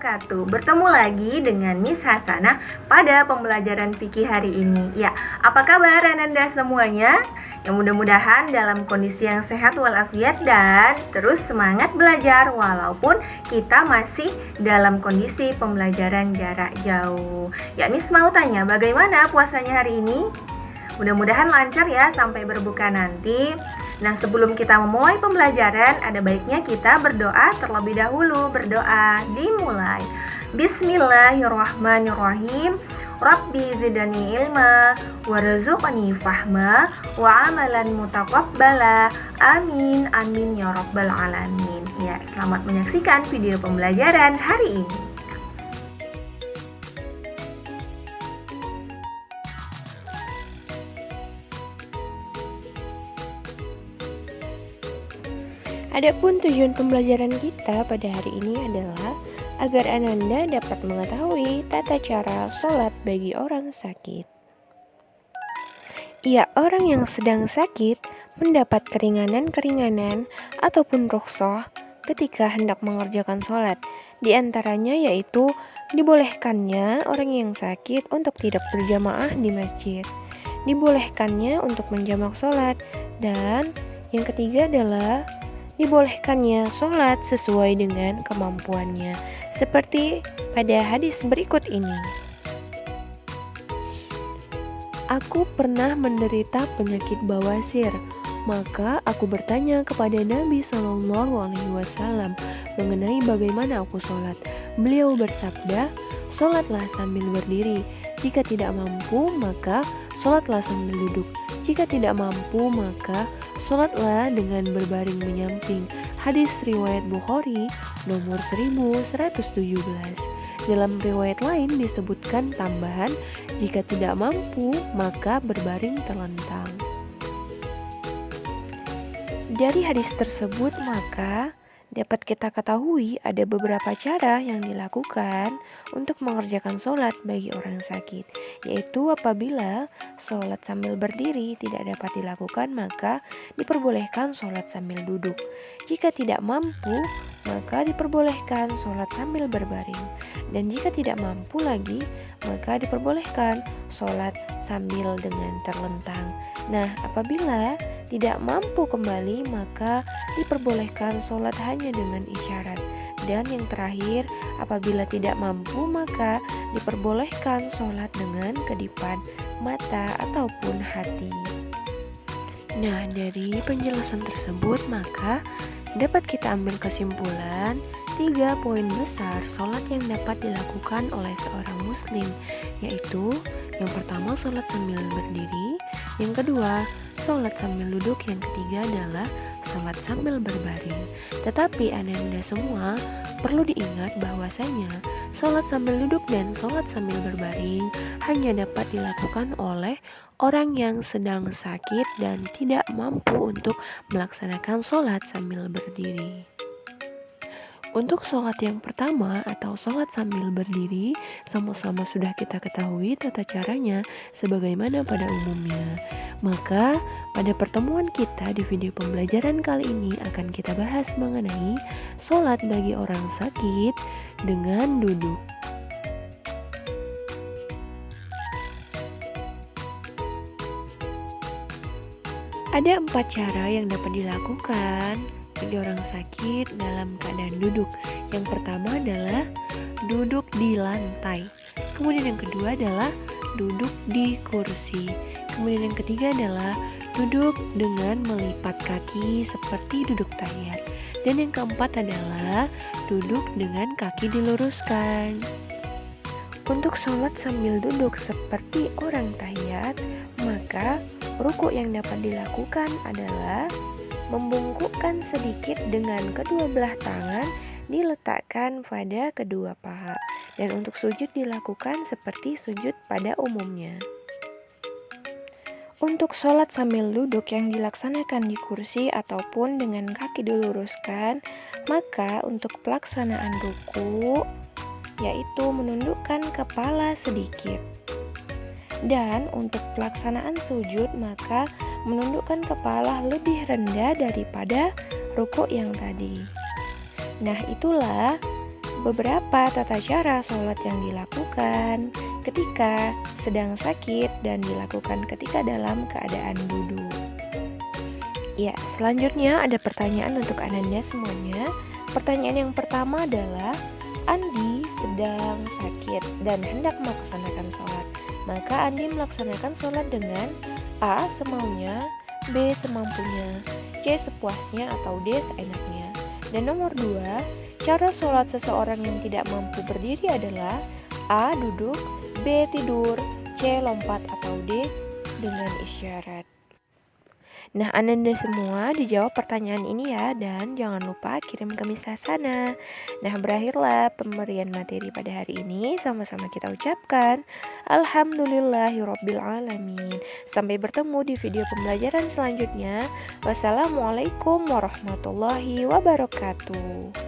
wabarakatuh. Bertemu lagi dengan Miss Hasanah pada pembelajaran fikih hari ini. Ya, apa kabar Ananda semuanya? Yang mudah-mudahan dalam kondisi yang sehat walafiat dan terus semangat belajar walaupun kita masih dalam kondisi pembelajaran jarak jauh. Ya, Miss mau tanya bagaimana puasanya hari ini? Mudah-mudahan lancar ya sampai berbuka nanti. Nah, sebelum kita memulai pembelajaran, ada baiknya kita berdoa terlebih dahulu. Berdoa dimulai. Bismillahirrahmanirrahim. Rabbi zidani ilma warzuqni fahma wa amalan mutaqabbala. Amin amin ya rabbal alamin. Ya, selamat menyaksikan video pembelajaran hari ini. Adapun tujuan pembelajaran kita pada hari ini adalah agar Ananda dapat mengetahui tata cara sholat bagi orang sakit. Ya, orang yang sedang sakit mendapat keringanan-keringanan ataupun rukhsah ketika hendak mengerjakan sholat. Di antaranya yaitu dibolehkannya orang yang sakit untuk tidak berjamaah di masjid, dibolehkannya untuk menjamak sholat, dan yang ketiga adalah dibolehkannya sholat sesuai dengan kemampuannya, seperti pada hadis berikut ini. Aku pernah menderita penyakit bawasir, maka aku bertanya kepada Nabi SAW mengenai bagaimana aku sholat. Beliau bersabda, sholatlah sambil berdiri. Jika tidak mampu, maka sholatlah sambil duduk. Jika tidak mampu, maka sholatlah dengan berbaring menyamping. Hadis riwayat Bukhari nomor 1117. Dalam riwayat lain disebutkan tambahan, jika tidak mampu maka berbaring terlentang. Dari hadis tersebut maka dapat kita ketahui ada beberapa cara yang dilakukan untuk mengerjakan sholat bagi orang sakit, yaitu apabila sholat sambil berdiri tidak dapat dilakukan maka diperbolehkan sholat sambil duduk. Jika tidak mampu maka diperbolehkan sholat sambil berbaring, dan jika tidak mampu lagi maka diperbolehkan sholat sambil dengan terlentang. Nah, apabila tidak mampu kembali maka diperbolehkan sholat hanya dengan isyarat. Dan yang terakhir, apabila tidak mampu maka diperbolehkan sholat dengan kedipan mata ataupun hati. Nah, dari penjelasan tersebut maka dapat kita ambil kesimpulan 3 poin besar sholat yang dapat dilakukan oleh seorang muslim, yaitu yang pertama sholat sambil berdiri, yang kedua sholat sambil duduk, yang ketiga adalah sholat sambil berbaring. Tetapi Ananda semua perlu diingat bahwasanya sholat sambil duduk dan sholat sambil berbaring hanya dapat dilakukan oleh orang yang sedang sakit dan tidak mampu untuk melaksanakan sholat sambil berdiri. Untuk sholat yang pertama atau sholat sambil berdiri, sama-sama sudah kita ketahui tata caranya sebagaimana pada umumnya. Maka pada pertemuan kita di video pembelajaran kali ini akan kita bahas mengenai sholat bagi orang sakit dengan duduk. Ada 4 cara yang dapat dilakukan bagi orang sakit dalam keadaan duduk. Yang pertama adalah duduk di lantai. Kemudian yang kedua adalah duduk di kursi. Kemudian yang ketiga adalah duduk dengan melipat kaki seperti duduk tahiyat. Dan yang keempat adalah duduk dengan kaki diluruskan. Untuk sholat sambil duduk seperti orang tahiyat, maka rukuk yang dapat dilakukan adalah membungkukkan sedikit dengan kedua belah tangan diletakkan pada kedua paha, dan untuk sujud dilakukan seperti sujud pada umumnya. Untuk sholat sambil duduk yang dilaksanakan di kursi ataupun dengan kaki diluruskan, maka untuk pelaksanaan ruku yaitu menundukkan kepala sedikit. Dan untuk pelaksanaan sujud maka menundukkan kepala lebih rendah daripada rukuk yang tadi. Nah, itulah beberapa tata cara sholat yang dilakukan ketika sedang sakit dan dilakukan ketika dalam keadaan duduk. Ya, selanjutnya ada pertanyaan untuk Ananda semuanya. Pertanyaan yang pertama adalah, Andi sedang sakit dan hendak melaksanakan sholat. Maka Andi melaksanakan sholat dengan A. semaunya, B. semampunya, C. sepuasnya, atau D. seenaknya. Dan nomor 2, cara sholat seseorang yang tidak mampu berdiri adalah A. duduk, B. tidur, C. lompat, atau D. dengan isyarat. Nah, Ananda semua dijawab pertanyaan ini ya, dan jangan lupa kirim ke Miss Hasana. Nah, berakhirlah pemberian materi pada hari ini. Sama-sama kita ucapkan Alhamdulillahirrabbilalamin. Sampai bertemu di video pembelajaran selanjutnya. Wassalamualaikum warahmatullahi wabarakatuh.